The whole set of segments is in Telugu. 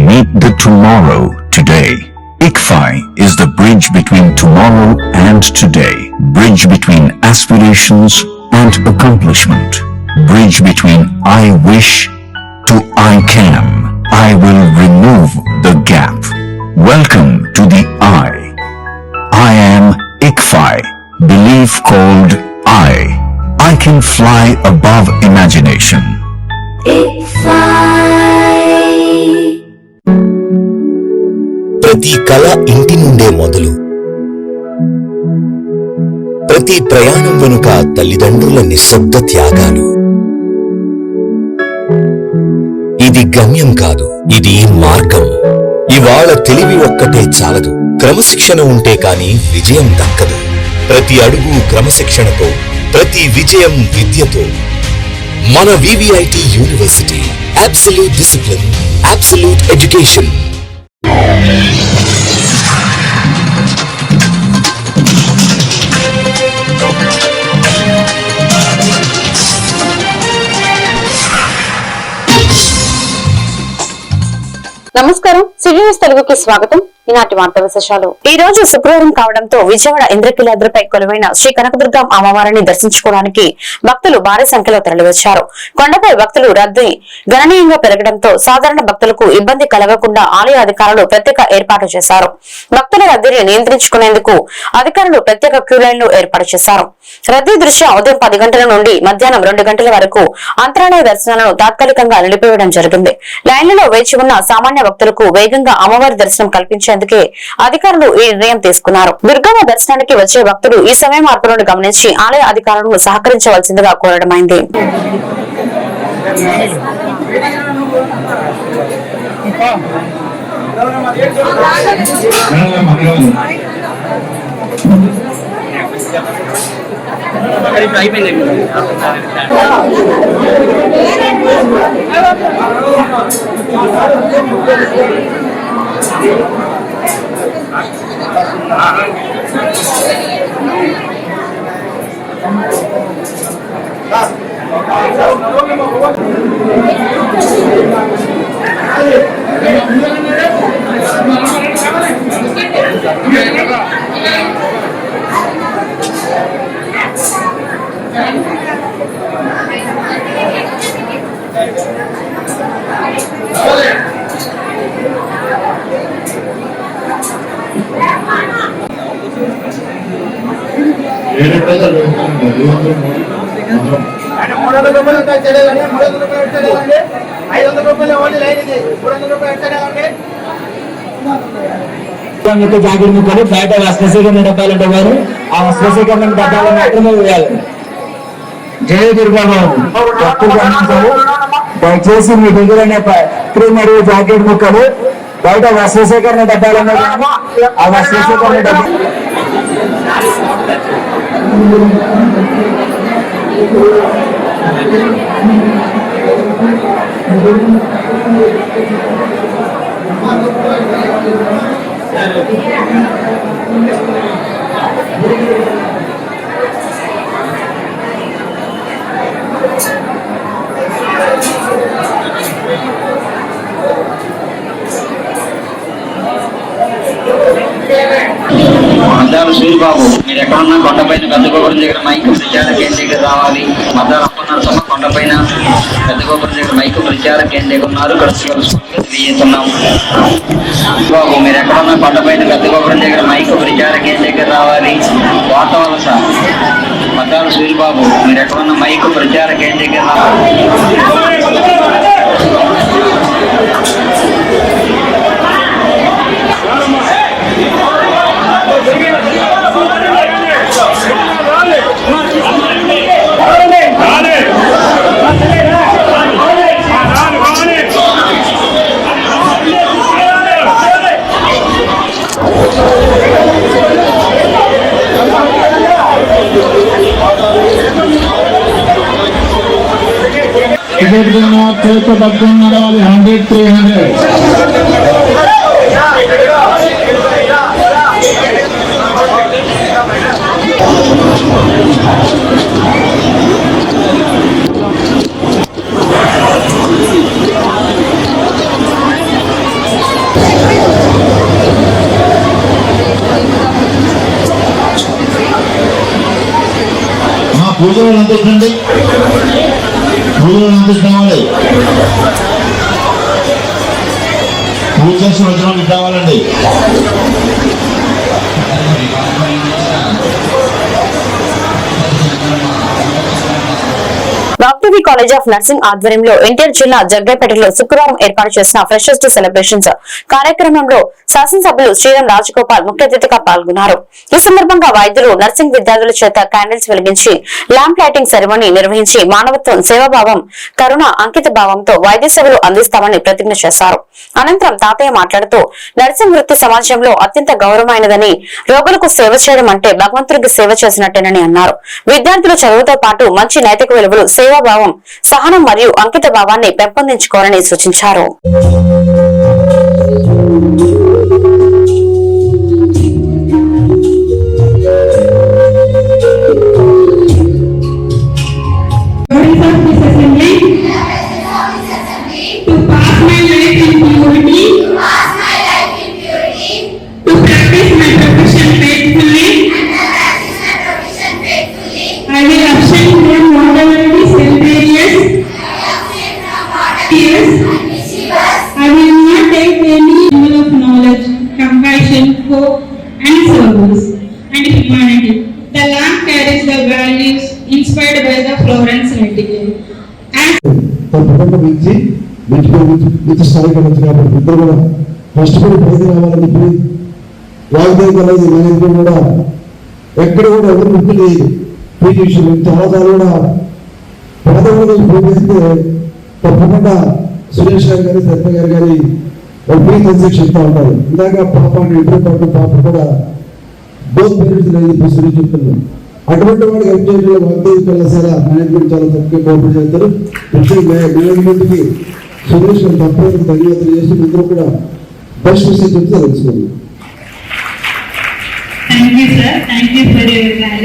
Meet the tomorrow today. ICFI is the bridge between tomorrow and today. Bridge between aspirations and accomplishment. Bridge between I wish to I can. I will remove the gap. Welcome to the I am ICFI. Belief called I can fly above imagination. ప్రతి కళ ఇంటి నుండే మొదలు. ప్రతి ప్రయాణం వెనుక తల్లిదండ్రుల నిశ్శబ్ద త్యాగాలు. ఇది గమ్యం కాదు, ఇది మార్గం. ఇవాళ తెలివి ఒక్కటే చాలదు, క్రమశిక్షణ ఉంటే కాని విజయం దక్కదు. ప్రతి అడుగు క్రమశిక్షణతో, ప్రతి విజయం విద్యతో. మన VVIT university, absolute discipline, absolute education. నమస్కారం, సిటీ న్యూస్ తెలుగుకి స్వాగతం. ఈనాటి వార్తా విశేషాలు. ఈ రోజు శుక్రవారం కావడంతో విజయవాడ ఇంద్రకీలాద్రిపై కొలువైన శ్రీ కనకదుర్గ అమ్మవారిని దర్శించుకోవడానికి భక్తులు భారీ సంఖ్యలో తరలివచ్చారు. కొండపై భక్తులు రద్దీ గణనీయంగా పెరగడంతో సాధారణ భక్తులకు ఇబ్బంది కలగకుండా ఆలయ అధికారులు ప్రత్యేక ఏర్పాట్లు చేశారు. భక్తుల రద్దీని నియంత్రించుకునేందుకు అధికారులు ప్రత్యేక క్యూ లైన్లు ఏర్పాటు చేశారు. రద్దీ దృష్ట్యా ఉదయం 10 గంటల నుండి మధ్యాహ్నం 2 గంటల వరకు అంతరాలయ దర్శనాలను తాత్కాలికంగా నిలిపివేయడం జరిగింది. లైన్లలో వేచి ఉన్న సామాన్య భక్తులకు వేగంగా అమ్మవారి దర్శనం కల్పించేందుకే అధికారులు ఈ నిర్ణయం తీసుకున్నారు. దుర్గమ్మ దర్శనానికి వచ్చే భక్తులు ఈ సమయ మార్పులను గమనించి ఆలయ అధికారులను సహకరించవలసిందిగా కోరడమైంది. జాకెట్ ముక్కలు బయట వస్త్రశేఖరణ డబ్బాలు వారు ఆ వస్త్రశేఖరణ డబ్బాలు మాత్రమే వేయాలి. జయ దుర్గాబాబు భక్తులు గమనించారు. దయచేసి మీ దగ్గరనే మరియు జాకెట్ ముక్కలు బయట వస్త్రశేఖరణ డబ్బాలు ఆ వస్త్రశేఖరణ డబ్బా మద్దాల సూరిబాబు, మీరు ఎక్కడున్నా కొండపైన పెద్దగోపురం దగ్గర మైకు ప్రచార కేంద్రీకరణ రావాలి. మద్దాల అప్పన్నారు సమ కొండపైన పెద్దగోపురం దగ్గర మైకు ప్రచార కేంద్రీకరన్నారు. తెలియజేస్తున్నాము. బాబు, మీరు ఎక్కడున్నా కొండపైన పెద్దగోపురం దగ్గర మైకు ప్రచార కేంద్రీకరణ రావాలి. వాతావరణ సార్ మద్దాల సూరిబాబు, మీరు ఎక్కడున్నా మైకు ప్రచార కేంద్రీకరణ टिकट को पकड़ना 100-300 పూజలు అందించండి, పూజలు అందిస్తామండి. పూజ చేసి వచ్చిన వాళ్ళకి కావాలండి. డాక్టర్ కాలేజ్ ఆఫ్ నర్సింగ్ ఆధ్వర్యంలో ఎన్టీఆర్ జిల్లా జగ్గైపేటలో శుక్రవారం ఏర్పాటు చేసిన ఫ్రెషర్స్ డే సెలబ్రేషన్స్ కార్యక్రమంలో శాసనసభ్యులు శ్రీరామ్ రాజగోపాల్ ముఖ్య అతిథిగా పాల్గొన్నారు. ఈ సందర్భంగా వైద్యులు నర్సింగ్ విద్యార్థుల చేత క్యాండిల్స్ వెలిగించి ల్యాంప్ లైటింగ్ సెరమనీ నిర్వహించి మానవత్వం, సేవాభావం, కరుణ, అంకిత భావంతో వైద్య సేవలు అందిస్తామని ప్రతిజ్ఞ చేశారు. అనంతరం తాతయ్య మాట్లాడుతూ నర్సింగ్ వృత్తి సమాజంలో అత్యంత గౌరవమైనదని, రోగులకు సేవ చేయడం అంటే భగవంతుడికి సేవ చేసినట్టేనని అన్నారు. విద్యార్థులు చదువుతో పాటు మంచి నైతిక విలువలు, సేవాభావం, సహనం మరియు అంకిత భావాన్ని పెంపొందించుకోవాలని సూచించారు. Hope and service and humanity. The lamp carries the values inspired by the Florence Nightingale. విద్య స్థాయికి వచ్చి కాబట్టి ఇద్దరు కూడా కష్టపడి పైకి రావాలని చెప్పి వాగ్దేవి కాలేజీ మేనేజ్మెంట్ కూడా ఎక్కడ కూడా ఎవరు గుర్తు లేదు. పీటీ చాలా కూడా పేదవాళ్ళు పోటీ చేస్తే తప్పకుండా సురేష్ గారు కానీ సత్య గారు కానీ ఫ్రీ కన్సెక్ట్ చెప్తా ఉంటారు. ఇందాక పాప ఇద్దరు పాప కూడా బోత్ పేరెంట్స్ లేదు చెప్తున్నారు. అటువంటి వాడికి హెల్ప్ చేయడంలో వాగ్దేవి కళాశాల మేనేజ్మెంట్ చాలా తక్కువ కోఆపరేట్ చేస్తారు. మేనేజ్మెంట్ కి సురేష్ గారు తప్పని ధన్యవాదాలు చేసి ఇద్దరు కూడా బెస్ట్ మెసేజ్ చెప్తే తెలుసుకోండి.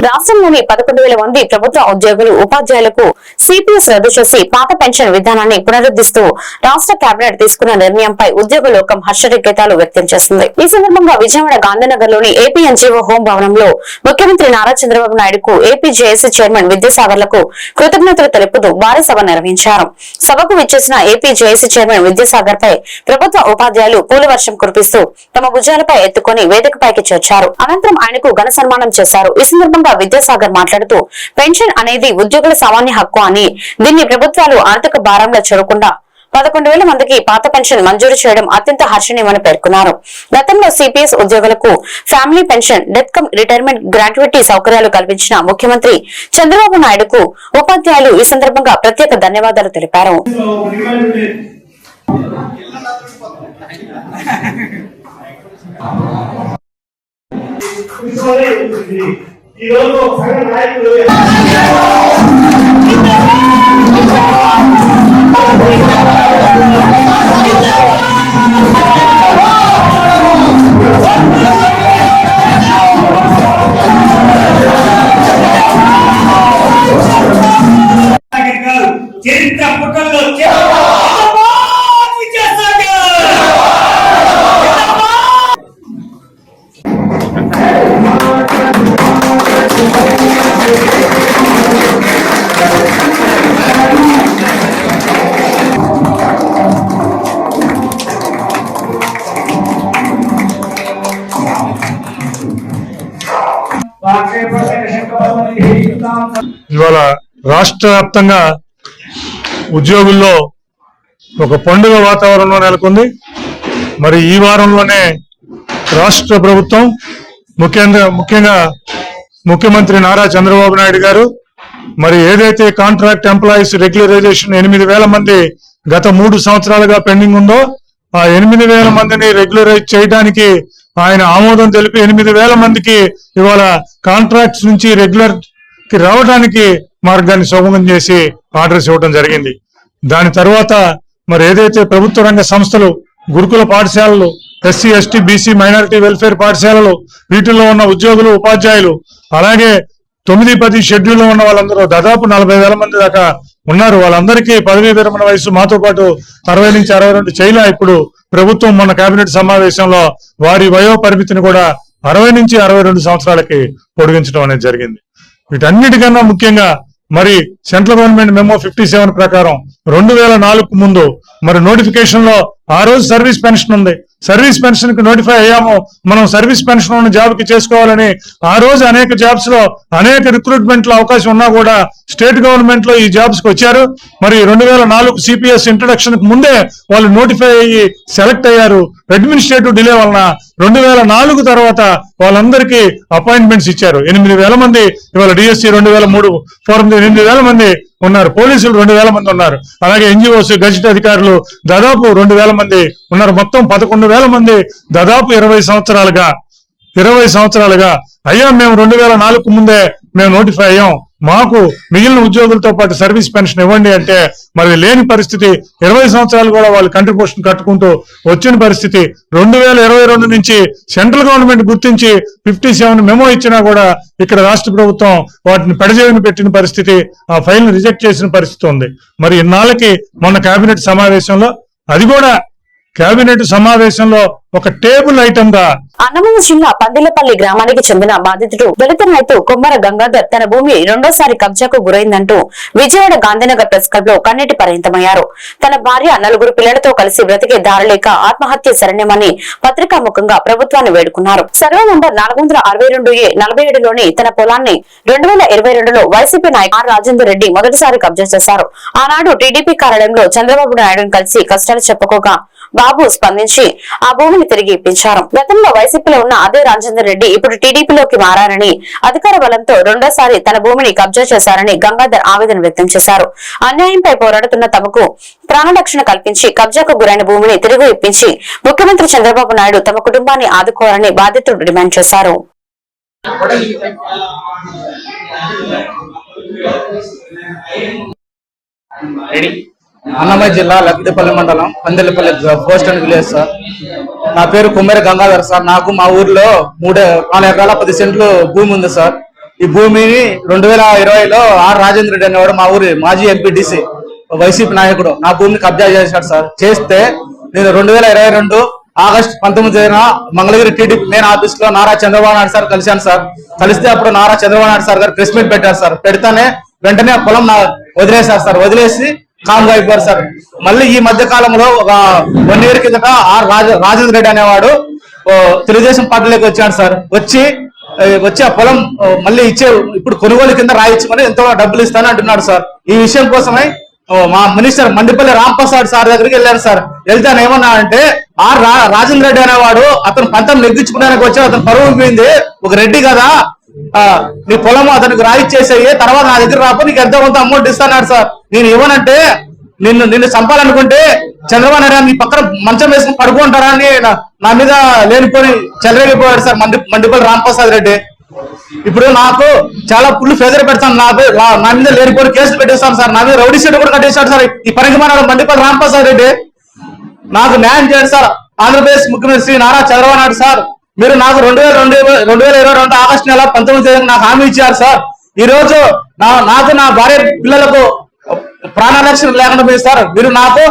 రాష్ట్రంలోని 11,000 మంది ప్రభుత్వ ఉద్యోగులు, ఉపాధ్యాయులకు సిపిఎస్ రద్దు చేసి పాత పెన్షన్ విధానాన్ని పునరుద్ధరిస్తూ రాష్ట్ర కేబినెట్ తీసుకున్న నిర్ణయంపై ఉద్యోగ లోకం హర్షవిగతాలు వ్యక్తం చేస్తుంది. ఈ సందర్భంగా విజయవాడ గాంధీనగర్ లోని ఏపీ ఎన్జీఓ హోం భవనంలో ముఖ్యమంత్రి నారా చంద్రబాబు నాయుడుకు, ఏపీ జేఏసీ చైర్మన్ విద్యాసాగర్లకు కృతజ్ఞతలు తెలుపుతూ భారీ సభ నిర్వహించారు. సభకు విచ్చేసిన ఏపీ జేఏసీ చైర్మన్ విద్యాసాగర్ పై ప్రభుత్వ ఉపాధ్యాయులు పూల వర్షం కురిపిస్తూ తమ భుజాలపై ఎత్తుకొని వేదికపైకి చేర్చారు. అనంతరం ఆయనకు ఘన సన్మానం చేశారు. ఈ సందర్భంగా విద్యాసాగర్ మాట్లాడుతూ పెన్షన్ అనేది ఉద్యోగుల సామాన్య హక్కు అని, దీన్ని ప్రభుత్వాలు ఆర్థిక భారంలో చూడకుండా 11,000 మందికి పాత పెన్షన్ మంజూరు చేయడం అత్యంత హర్షణీయమని పేర్కొన్నారు. గతంలో సిపిఎస్ ఉద్యోగులకు family pension, death come retirement gratuity సౌకర్యాలు కల్పించిన ముఖ్యమంత్రి చంద్రబాబు నాయుడుకు ఉపాధ్యాయులు ఈ సందర్భంగా ప్రత్యేక ధన్యవాదాలు తెలిపారు. చరిత్ర పుటల్లో ఇవాళ రాష్ట్ర వ్యాప్తంగా ఉద్యోగుల్లో ఒక పండుగ వాతావరణం నెలకొంది. మరి ఈ వారంలోనే రాష్ట్ర ప్రభుత్వం ముఖ్యంగా ముఖ్యమంత్రి నారా చంద్రబాబు నాయుడు గారు మరి ఏదైతే కాంట్రాక్ట్ ఎంప్లాయీస్ రెగ్యులరైజేషన్ 8,000 మంది గత 3 సంవత్సరాలుగా పెండింగ్ ఉందో ఆ 8,000 మందిని రెగ్యులరైజ్ చేయడానికి ఆయన ఆమోదం తెలిపి 8,000 మందికి ఇవాళ కాంట్రాక్ట్స్ నుంచి రెగ్యులర్ కి రావడానికి మార్గాన్ని సుగమం చేసి ఆర్డర్స్ ఇవ్వడం జరిగింది. దాని తర్వాత మరి ఏదైతే ప్రభుత్వ రంగ సంస్థలు, గురుకుల పాఠశాలలు, SC ST BC minority welfare పాఠశాలలు, వీటిల్లో ఉన్న ఉద్యోగులు, ఉపాధ్యాయులు, అలాగే 9-10 షెడ్యూల్లో ఉన్న వాళ్ళందరూ దాదాపు 40,000 మంది దాకా ఉన్నారు. వాళ్ళందరికీ పదవీ విరమణ వయసు మాతో పాటు 60 నుంచి 62 చేయలే. ఇప్పుడు ప్రభుత్వం మొన్న కేబినెట్ సమావేశంలో వారి వయో పరిమితిని కూడా 60 నుంచి 62 సంవత్సరాలకి పొడిగించడం అనేది జరిగింది. వీటన్నిటికన్నా ముఖ్యంగా మరి సెంట్రల్ గవర్నమెంట్ మెమో 57 ప్రకారం 2004 ముందు మరి నోటిఫికేషన్ లో ఆ రోజు సర్వీస్ పెన్షన్ ఉంది. సర్వీస్ పెన్షన్ కి నోటిఫై అయ్యాము, మనం సర్వీస్ పెన్షన్ ఉన్న జాబ్ కి చేసుకోవాలని. ఆ రోజు అనేక జాబ్స్ లో అనేక రిక్రూట్మెంట్ లో అవకాశం ఉన్నా కూడా స్టేట్ గవర్నమెంట్ లో ఈ జాబ్స్ కి వచ్చారు. మరి 2004 సిపిఎస్ ఇంట్రడక్షన్ కు ముందే వాళ్ళు నోటిఫై అయ్యి సెలెక్ట్ అయ్యారు. అడ్మినిస్ట్రేటివ్ డిలే వలన 2004 తర్వాత వాళ్ళందరికీ అపాయింట్మెంట్స్ ఇచ్చారు. 8,000 మంది ఇవాళ డిఎస్సి 2003 ఫారం 8,000 మంది ఉన్నారు. పోలీసులు 2,000 మంది ఉన్నారు. అలాగే ఎన్జిఓస్ గజెట్ అధికారులు దాదాపు 2,000 మంది ఉన్నారు. మొత్తం 11,000 మంది దాదాపు 20 సంవత్సరాలుగా అయ్యా మేము 2004 ముందే మేము నోటిఫై అయ్యాం, మాకు మిగిలిన ఉద్యోగులతో పాటు సర్వీస్ పెన్షన్ ఇవ్వండి అంటే మరి లేని పరిస్థితి. 20 సంవత్సరాలు కూడా వాళ్ళు కంట్రిబ్యూషన్ కట్టుకుంటూ వచ్చిన పరిస్థితి. 2022 నుంచి సెంట్రల్ గవర్నమెంట్ గుర్తించి 57 మెమో ఇచ్చినా కూడా ఇక్కడ రాష్ట్ర ప్రభుత్వం వాటిని పెడజేవిని పెట్టిన పరిస్థితి, ఆ ఫైల్ ని రిజెక్ట్ చేసిన పరిస్థితి ఉంది. మరి ఇన్నాళ్ళకి మొన్న కేబినెట్ సమావేశంలో అది కూడా కేబినెట్ సమావేశంలో ఒక టేబుల్ ఐటమ్ గా అన్నమయ్య జిల్లా పందిలపల్లి గ్రామానికి చెందిన బాధితుడు దళిత రైతు కొమ్మర గంగాధర్ తన భూమి రెండోసారి కబ్జాకు గురైందంటూ విజయవాడ గాంధీనగర్ ప్రెస్ క్లబ్ లో కన్నీటి పర్యంతమయ్యారు. తన భార్య 4 పిల్లలతో కలిసి బ్రతికే దారిలేక ఆత్మహత్య శరణ్యమని పత్రికాముఖంగా ప్రభుత్వాన్ని వేడుకున్నారు. సర్వే నంబర్ 462A-47 లోని తన పొలాన్ని 2022లో వైసీపీ నాయకుడు ఆర్ రాజేందర్ రెడ్డి మొదటిసారి కబ్జా చేశారు. ఆనాడు టీడీపీ కార్యాలయంలో చంద్రబాబు నాయుడును కలిసి కష్టాలు చెప్పుకోగా బాబు స్పందించి ఆ భూమిని తిరిగి ఇప్పించారు. గతంలో వైసీపీలో ఉన్న అదే రాజేందర్ రెడ్డి ఇప్పుడు టీడీపీలోకి మారారని, అధికార బలంతో రెండోసారి తన భూమిని కబ్జా చేశారని గంగాధర్ ఆవేదన వ్యక్తం చేశారు. అన్యాయంపై పోరాడుతున్న తమకు ప్రాణరక్షణ కల్పించి కబ్జాకు గురైన భూమిని తిరిగి ఇప్పించి ముఖ్యమంత్రి చంద్రబాబు నాయుడు తమ కుటుంబాన్ని ఆదుకోవాలని బాధితుడు డిమాండ్ చేశారు. అన్నమయ్య జిల్లా లక్దిపల్లి మండలం Pandillapalli post and village sir. నా పేరు కొమ్మరి గంగాధర్ సార్. నాకు మా ఊర్లో 4 ఎకరాల 10 సెంట్లు భూమి ఉంది సార్. ఈ భూమిని 2020లో ఆర్ రాజేంద్ర రెడ్డి అనేవాడు మా ఊరి మాజీ ఎంపీటీసీ వైసీపీ నాయకుడు నా భూమిని కబ్జా చేశాడు సార్. చేస్తే నేను 2022 ఆగస్టు 19న మంగళగిరి టీడీపీ మెయిన్ ఆఫీస్ లో నారా చంద్రబాబు నాయుడు సార్ కలిశాను సార్. కలిస్తే అప్పుడు నారా చంద్రబాబు నాయుడు సార్ గారు ప్రెస్ మీట్ పెట్టారు సార్. పెడితేనే వెంటనే పొలం వదిలేశారు సార్. వదిలేసి కామ్గా అయిపోయారు సార్. మళ్ళీ ఈ మధ్య కాలంలో ఒక 1 year కిందట ఆర్ రాజేంద్ర రెడ్డి అనేవాడు తెలుగుదేశం పార్టీలోకి వచ్చాడు సార్. వచ్చి ఆ పొలం మళ్ళీ ఇప్పుడు కొనుగోలు కింద రాయించుకొని ఎంతో డబ్బులు ఇస్తానని అంటున్నాడు సార్. ఈ విషయం కోసమై మా మినిస్టర్ మండిపల్లి రాంప్రసాద్ సార్ దగ్గరికి వెళ్ళారు సార్. వెళ్తే ఏమన్నా అంటే ఆర్ రాజేంద్ర రెడ్డి అనేవాడు అతను పంతం నెగ్గించుకోవడానికి వచ్చాడు. అతను పరువు పోయింది. ఒక రెడ్డి కదా, నీ పొలం అతనికి రాయిచ్చేసేయి, తర్వాత నా దగ్గర రాపో నీకు ఎంతో కొంత అమౌంట్ ఇస్తాడు సార్. నేను ఇవ్వనంటే నిన్ను చంపాలనుకుంటే చంద్రబాబు నాయుడు నీ పక్కన మంచం వేసుకుని పడుకుంటారా అని నా మీద లేనిపోయి చెలరేగిపోయాడు సార్ మండిపల్లి రాంప్రసాద్ రెడ్డి. ఇప్పుడు నాకు చాలా ఫుల్ ఫెజర్ పెడతాను. నా మీద లేనిపోయి కేసులు పెట్టేస్తాను సార్. నా మీద రౌడీ షీట్ కూడా కట్టేశాడు సార్ ఈ పనికి మానాడు మండిపల్లి రాంప్రసాద్ రెడ్డి. నాకు న్యాయం చేయండి సార్. ఆంధ్రప్రదేశ్ ముఖ్యమంత్రి శ్రీ నారా చంద్రబాబు నాయుడు సార్, మీరు నాకు 2022 ఆగస్టు నెల 19 నాకు హామీ ఇచ్చారు సార్. ఈ రోజు నాకు నా భార్య పిల్లలకు ప్రాణరక్షణ లేకుండా పోయింది సార్. మీరు నాకు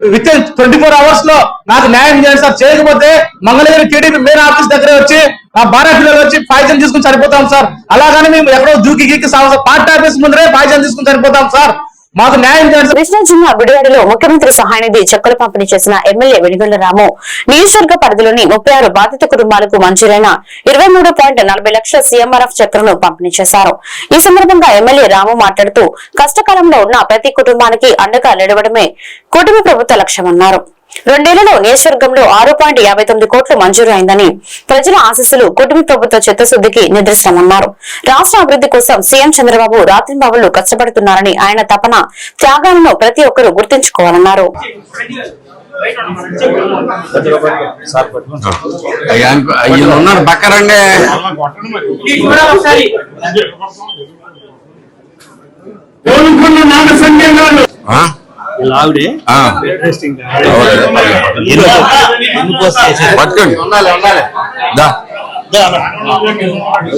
విత్ ఇన్ 24 hours లో నాకు న్యాయం చేయండి సార్. చేయకపోతే మంగళగిరి టీడీపీ మెయిన్ ఆఫీస్ దగ్గర వచ్చి నా భార్య పిల్లలు వచ్చి పాయిజన్ తీసుకుని చనిపోతాం సార్. అలాగని మేము ఎక్కడో దూకి గీకి పార్టీ ఆఫీస్ ముందరే పాయిజన్ తీసుకుని చనిపోతాం సార్. మాకు న్యాయం చేయండి. కృష్ణా జిల్లా గుడివాడలో ముఖ్యమంత్రి సహాయనిధి చెక్కులు పంపిణీ చేసిన ఎమ్మెల్యే వెనిగొండ రాము నియోజకవర్గ పరిధిలోని 36 బాధిత కుటుంబాలకు మంజూరైన 23.40 లక్షల సీఎంఆర్ఎఫ్ చెక్కులను పంపిణీ చేశారు. ఈ సందర్భంగా ఎమ్మెల్యే రాము మాట్లాడుతూ కష్టకాలంలో ఉన్న ప్రతి కుటుంబానికి అండగా నిలవడమే కూటమి ప్రభుత్వ లక్ష్యమన్నారు. 2 ఏళ్లలో నియోజకవర్గంలో 6.59 కోట్లు మంజూరు అయిందని, ప్రజల ఆశీస్సులు కూటమి ప్రభుత్వ చిత్తశుద్ధికి నిదర్శనమన్నారు. రాష్ట్ర అభివృద్ధి కోసం సీఎం చంద్రబాబు రాత్రింబావులు కష్టపడుతున్నారని, ఆయన తపన త్యాగాలను ప్రతి ఒక్కరూ గుర్తుంచుకోవాలన్నారు.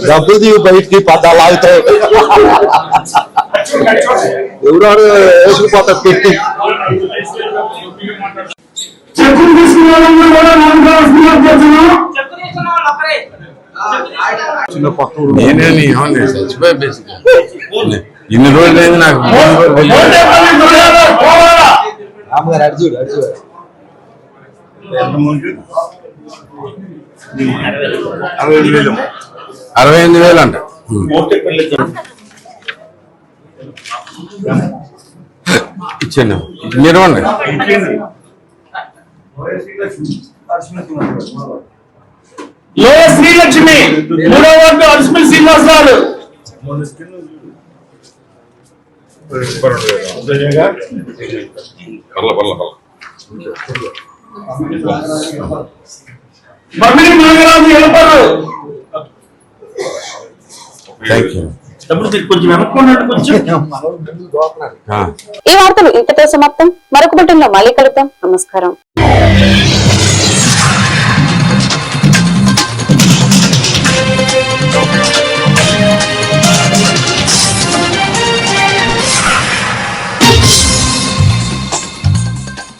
డబ్బులు దిగి బయటికి పద్దాలు ఆగుతాయి. ఎవరు వేసుకుపోతారు పెట్టి చెక్కులు తీసుకున్న నేనే చచ్చిపోయి బేసిక్ ఇన్ని రోజులు అయింది నాకు అరవై 68,000 అంట. ఇచ్చాను నిర్వండి. శ్రీలక్ష్మి 3వ వార్డు అర్స్మిల్ శ్రీనివాస్ గారు. మమ్మిడి నాగరాజు ఎలపరు. ఈ వార్తలు ఇంతతో సమాప్తం. మరొక బులెటిన్లో మళ్ళీ కలుద్దాం. నమస్కారం.